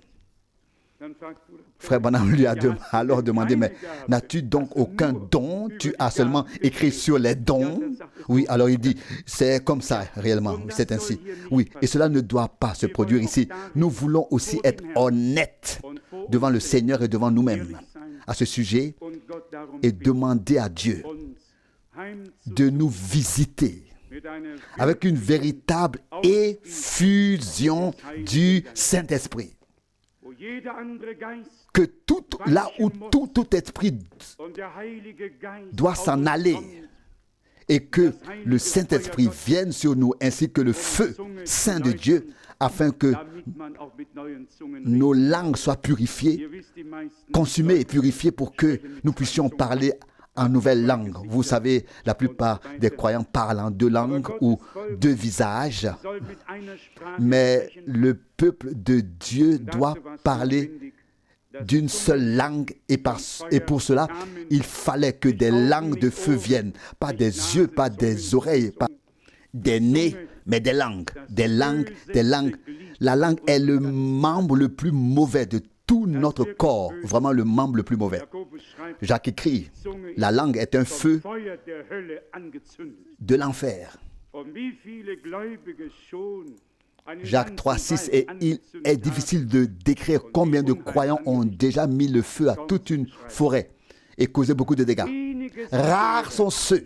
[SPEAKER 1] Frère Branham lui a alors demandé, mais n'as-tu donc aucun don? Tu as seulement écrit sur les dons? Oui, alors il dit, c'est comme ça réellement, c'est ainsi. Oui, et cela ne doit pas se produire ici. Nous voulons aussi être honnêtes devant le Seigneur et devant nous-mêmes à ce sujet et demander à Dieu de nous visiter avec une véritable effusion du Saint-Esprit. Que là où tout esprit doit s'en aller et que le Saint-Esprit vienne sur nous ainsi que le feu saint de Dieu afin que nos langues soient purifiées, consumées et purifiées pour que nous puissions parler en nouvelle langue. Vous savez, la plupart des croyants parlent en 2 langues ou 2 visages, mais le peuple de Dieu doit parler d'une seule langue et pour cela, il fallait que des langues de feu viennent, pas des yeux, pas des oreilles, pas des nez, mais des langues, des langues, des langues. La langue est le membre le plus mauvais de tout notre corps, vraiment le membre le plus mauvais. Jacques écrit, la langue est un feu de l'enfer. Jacques 3,6, et il est difficile de décrire combien de croyants ont déjà mis le feu à toute une forêt et causé beaucoup de dégâts. Rares sont ceux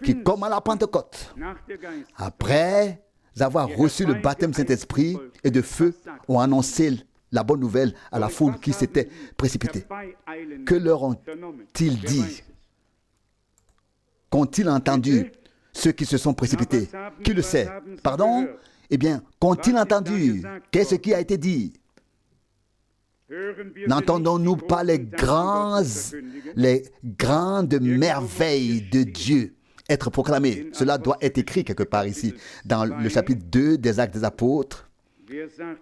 [SPEAKER 1] qui, comme à la Pentecôte, après avoir reçu le baptême Saint-Esprit et de feu, ont annoncé la bonne nouvelle à la foule qui s'était précipitée. Que leur ont-ils dit? Qu'ont-ils entendu ceux qui se sont précipités? Qui le sait? Pardon? Eh bien, qu'ont-ils entendu? Qu'est-ce qui a été dit? N'entendons-nous pas les grandes merveilles de Dieu être proclamées? Cela doit être écrit quelque part ici, dans le chapitre 2 des Actes des Apôtres.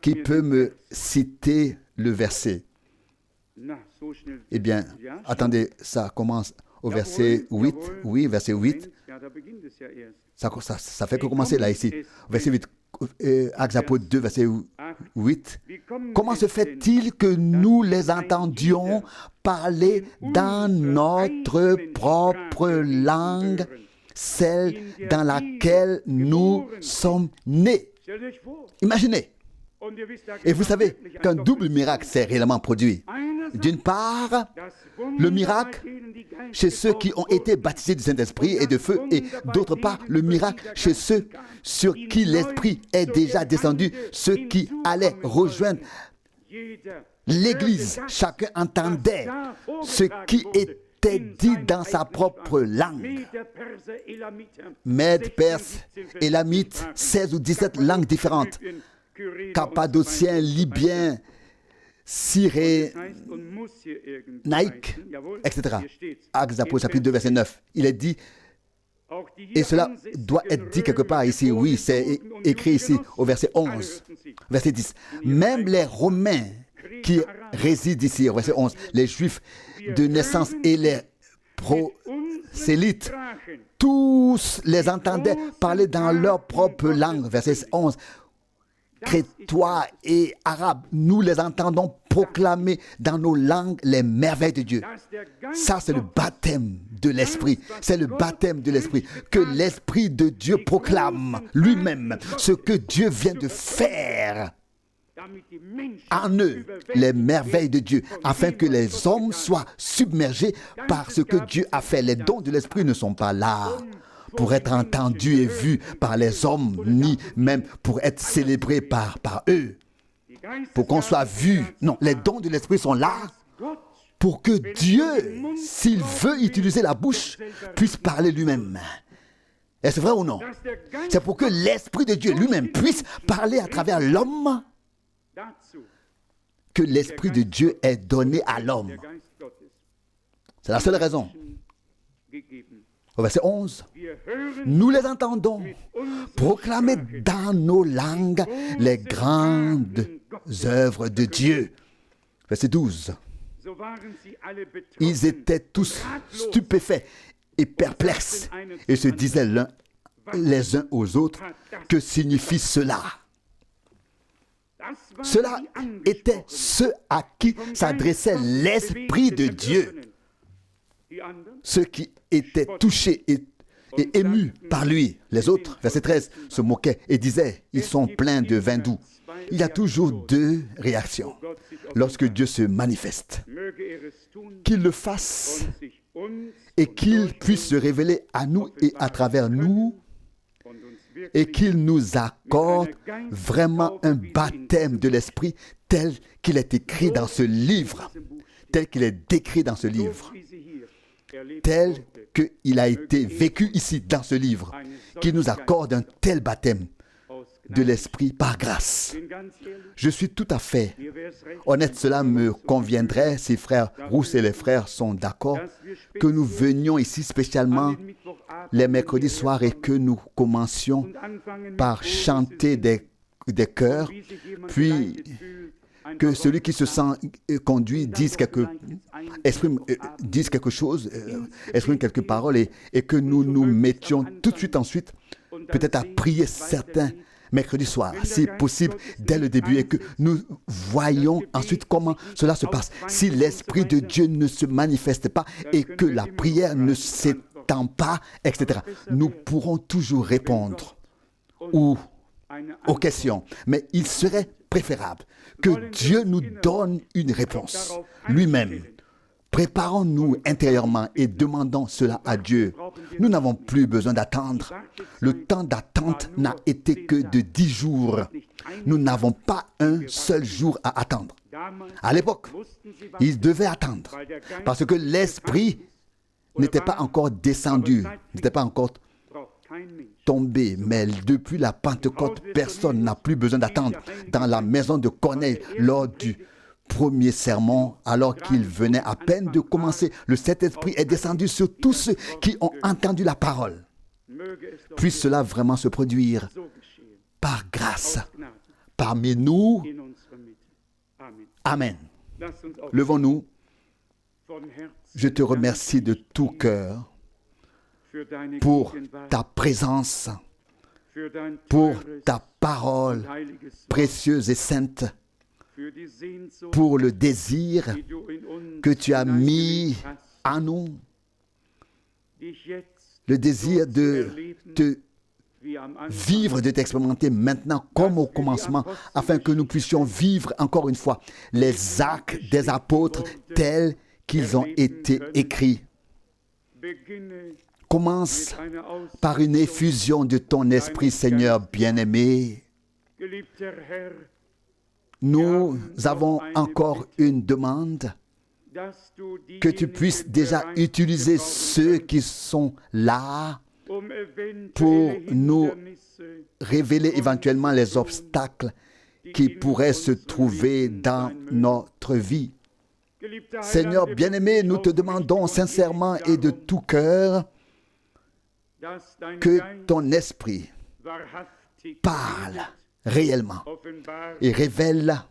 [SPEAKER 1] Qui peut me citer le verset? Eh bien, attendez, ça commence au verset 8. Oui, verset 8. Ça fait que commencer là, ici. Verset 8. Actes des Apôtres 2, verset 8. Comment se fait-il que nous les entendions parler dans notre propre langue, celle dans laquelle nous sommes nés? Imaginez. Et vous savez qu'un double miracle s'est réellement produit. D'une part, le miracle chez ceux qui ont été baptisés du Saint-Esprit et de feu, et d'autre part, le miracle chez ceux sur qui l'Esprit est déjà descendu, ceux qui allaient rejoindre l'Église. Chacun entendait ce qui était dit dans sa propre langue. Mèdes, Perses, Élamites, 16 ou 17 langues différentes. Cappadociens, Libyens, Cyrénaïques, etc. Actes des Apôtres, chapitre 2, verset 9. Il est dit, et cela doit être dit quelque part ici, oui, c'est écrit ici au verset 11, verset 10. Même les Romains qui résident ici, au verset 11, les Juifs de naissance et les prosélytes, tous les entendaient parler dans leur propre langue, verset 11. Crétois et arabes, nous les entendons proclamer dans nos langues les merveilles de Dieu. Ça, c'est le baptême de l'Esprit. C'est le baptême de l'Esprit. Que l'Esprit de Dieu proclame lui-même ce que Dieu vient de faire en eux, les merveilles de Dieu, afin que les hommes soient submergés par ce que Dieu a fait. Les dons de l'Esprit ne sont pas là pour être entendus et vus par les hommes, ni même pour être célébrés par eux, pour qu'on soit vu. Non, les dons de l'Esprit sont là pour que Dieu, s'il veut utiliser la bouche, puisse parler lui-même. Est-ce vrai ou non? C'est pour que l'Esprit de Dieu lui-même puisse parler à travers l'homme que l'Esprit de Dieu est donné à l'homme. C'est la seule raison. Au verset 11, nous les entendons proclamer dans nos langues les grandes œuvres de Dieu. Verset 12, ils étaient tous stupéfaits et perplexes et se disaient les uns aux autres, que signifie cela? Cela était ceux à qui s'adressait l'Esprit de Dieu. Ceux qui étaient touchés et émus par lui. Les autres, verset 13, se moquaient et disaient, ils sont pleins de vin doux. Il y a toujours deux réactions lorsque Dieu se manifeste. Qu'il le fasse et qu'il puisse se révéler à nous et à travers nous, et qu'il nous accorde vraiment un baptême de l'Esprit tel qu'il est écrit dans ce livre, tel qu'il est décrit dans ce livre, tel qu'il a été vécu ici dans ce livre, qui nous accorde un tel baptême de l'Esprit par grâce. Je suis tout à fait honnête, cela me conviendrait, si frère Rousse et les frères sont d'accord, que nous venions ici spécialement les mercredis soirs et que nous commencions par chanter des chœurs, puis que celui qui se sent conduit exprime quelque chose, exprime quelques paroles et que nous nous mettions tout de suite ensuite peut-être à prier certains mercredi soir, si possible, dès le début, et que nous voyons ensuite comment cela se passe. Si l'Esprit de Dieu ne se manifeste pas et que la prière ne s'étend pas, etc., nous pourrons toujours répondre aux questions. Mais il serait préférable que Dieu nous donne une réponse lui-même. Préparons-nous intérieurement et demandons cela à Dieu. Nous n'avons plus besoin d'attendre. Le temps d'attente n'a été que de 10 jours. Nous n'avons pas un seul jour à attendre. À l'époque, ils devaient attendre parce que l'Esprit n'était pas encore descendu, n'était pas encore tombé. Mais depuis la Pentecôte, personne n'a plus besoin d'attendre. Dans la maison de Corneille, lors du premier sermon, alors qu'il venait à peine de commencer, le Saint-Esprit est descendu sur tous ceux qui ont entendu la parole. Puisse cela vraiment se produire par grâce parmi nous. Amen. Levons-nous. Je te remercie de tout cœur pour ta présence, pour ta parole précieuse et sainte, pour le désir que tu as mis en nous, le désir de te vivre, de t'expérimenter maintenant comme au commencement, afin que nous puissions vivre encore une fois les actes des apôtres tels qu'ils ont été écrits. Commence par une effusion de ton esprit, Seigneur bien-aimé. Nous avons encore une demande, que tu puisses déjà utiliser ceux qui sont là pour nous révéler éventuellement les obstacles qui pourraient se trouver dans notre vie. Seigneur bien-aimé, nous te demandons sincèrement et de tout cœur que ton esprit parle réellement et révèle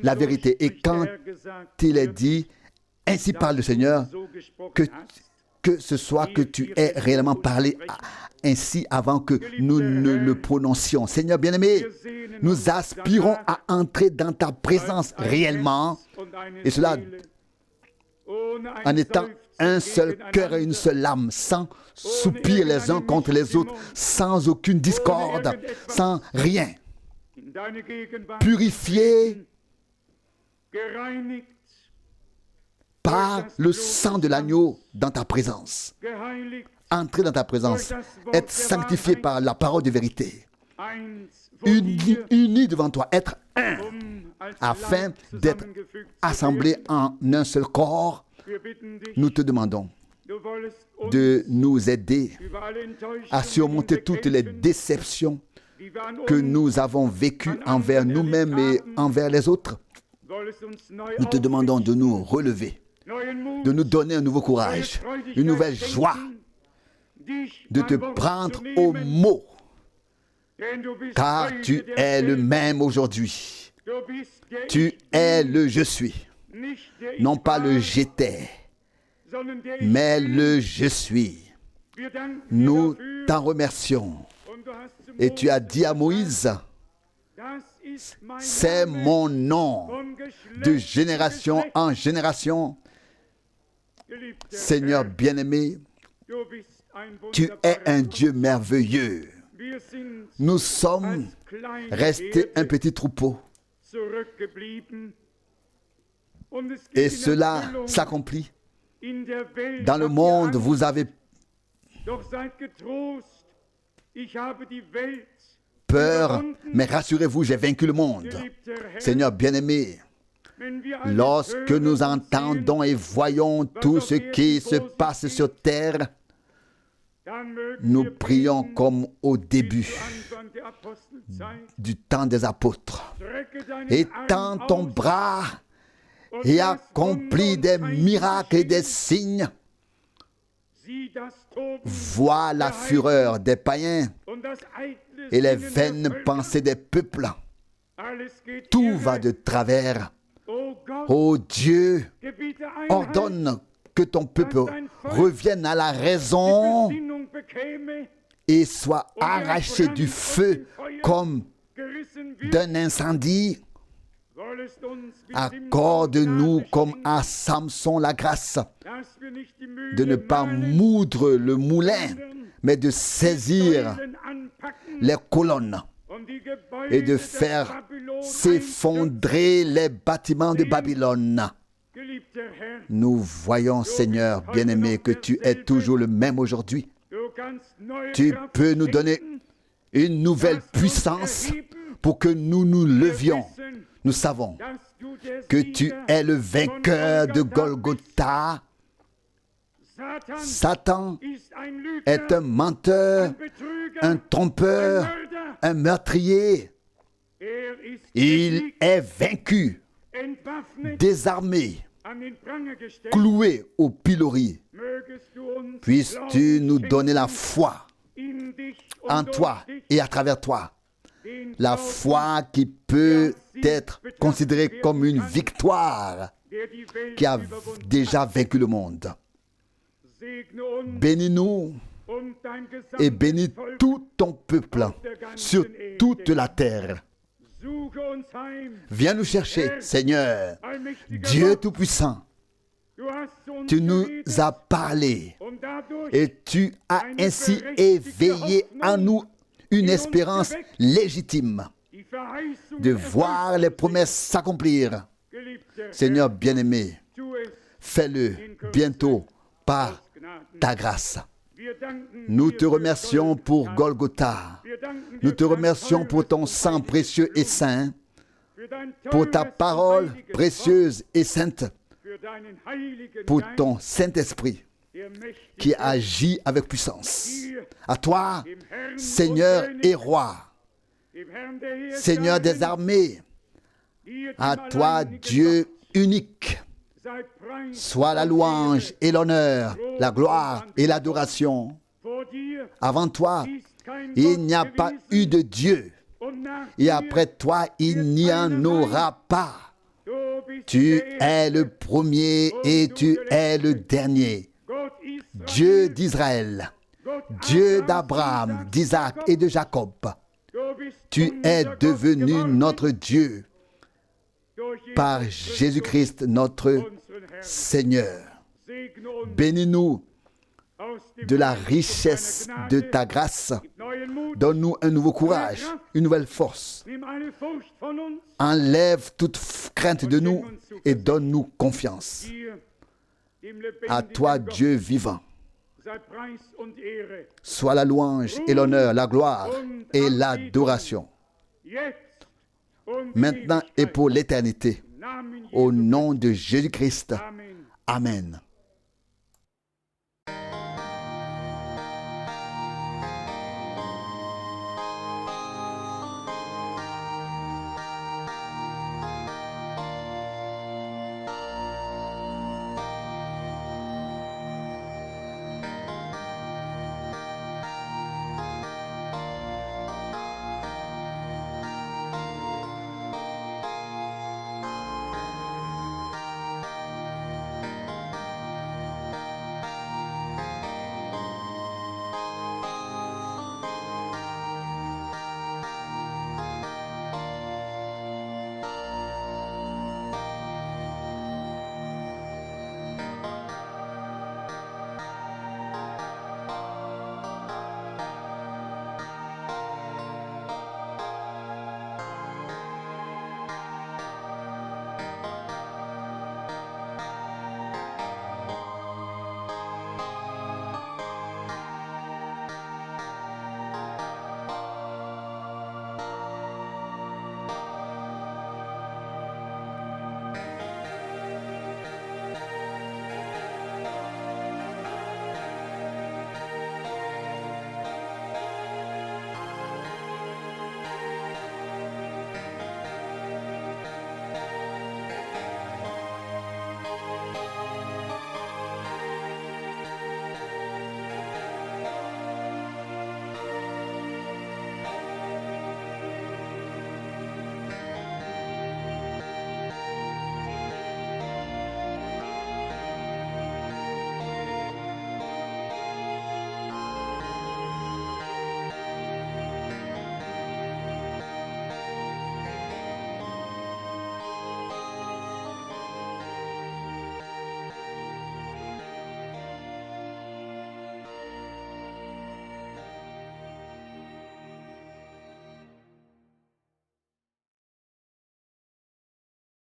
[SPEAKER 1] la vérité. Et quand il est dit, ainsi parle le Seigneur, que ce soit que tu aies réellement parlé ainsi avant que nous ne le prononcions. Seigneur bien-aimé, nous aspirons à entrer dans ta présence réellement, et cela en étant un seul cœur et une seule âme, sans soupir les uns contre les autres, sans aucune discorde, sans rien. Purifié par le sang de l'agneau dans ta présence. Entrer dans ta présence, être sanctifié par la parole de vérité. Unis devant toi, être un, afin d'être assemblés en un seul corps. Nous te demandons de nous aider à surmonter toutes les déceptions que nous avons vécues envers nous-mêmes et envers les autres. Nous te demandons de nous relever, de nous donner un nouveau courage, une nouvelle joie, de te prendre au mot, car tu es le même aujourd'hui. Tu es le je suis, non pas le j'étais, mais le je suis. Nous t'en remercions. Et tu as dit à Moïse, c'est mon nom de génération en génération. Seigneur bien-aimé, tu es un Dieu merveilleux. Nous sommes restés un petit troupeau. Et cela s'accomplit. Dans le monde, vous avez peur, mais rassurez-vous, j'ai vaincu le monde. Seigneur bien-aimé, lorsque nous entendons et voyons tout ce qui se passe sur terre, nous prions comme au début du temps des apôtres. Étends ton bras et accomplis des miracles et des signes. Vois la fureur des païens et les vaines pensées des peuples. Tout va de travers. Ô Dieu, ordonne que ton peuple revienne à la raison et soit arraché du feu comme d'un incendie. Accorde-nous comme à Samson la grâce de ne pas moudre le moulin, mais de saisir les colonnes et de faire s'effondrer les bâtiments de Babylone. Nous voyons, Seigneur bien-aimé, que tu es toujours le même aujourd'hui. Tu peux nous donner une nouvelle puissance pour que nous nous levions. nous savons que tu es le vainqueur de Golgotha. Satan est un menteur, un trompeur, un meurtrier. Il est vaincu, désarmé, cloué au pilori. Puisses-tu nous donner la foi en toi et à travers toi. La foi qui peut être considérée comme une victoire qui a déjà vaincu le monde. Bénis-nous et bénis tout ton peuple sur toute la terre. Viens nous chercher, Seigneur, Dieu Tout-Puissant. Tu nous as parlé et tu as ainsi éveillé en nous une espérance légitime de voir les promesses s'accomplir. Seigneur bien-aimé, fais-le bientôt par ta grâce. Nous te remercions pour Golgotha. Nous te remercions pour ton sang précieux et saint, pour ta parole précieuse et sainte, pour ton Saint-Esprit qui agit avec puissance. À toi, Seigneur et Roi, Seigneur des armées, à toi, Dieu unique, soit la louange et l'honneur, la gloire et l'adoration. Avant toi, il n'y a pas eu de Dieu, et après toi, il n'y en aura pas. Tu es le premier et tu es le dernier. Dieu d'Israël, Dieu d'Abraham, d'Isaac et de Jacob. Tu es devenu notre Dieu par Jésus-Christ notre Seigneur. Bénis-nous de la richesse de ta grâce. Donne-nous un nouveau courage, une nouvelle force. Enlève toute crainte de nous et donne-nous confiance. À toi, Dieu vivant, soit la louange et l'honneur, la gloire et l'adoration, maintenant et pour l'éternité. Au nom de Jésus-Christ. Amen.